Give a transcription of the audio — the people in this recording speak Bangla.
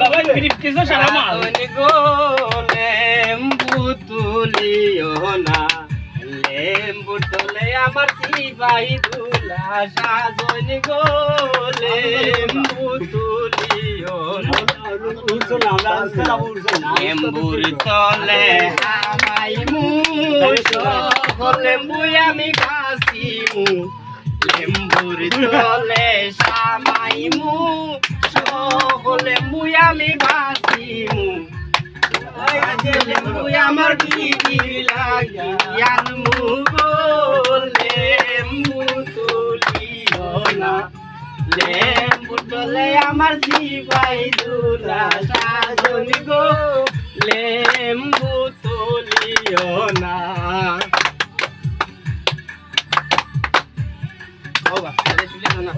বাবা কিছু সারা মাল লেম্বু তুলিও না লেম্বু তোলে আমার সিপাই দুলা সাজন গো লেম্বু তুলিও না লেম্বুর তলে হামাই মুছ লেম্বু আমি খাসিমু লেম্বুর তলে সামাই মুছ লেম্বু আমি ভাসিমু লেম্বু আমার বিবি লাগিয়ান মুগো লেম্বু তুলিও না লেম্বু তলে আমার সিপাই দুলা সাজন গো লেম্বু তুলিও না ও বা তুলিও না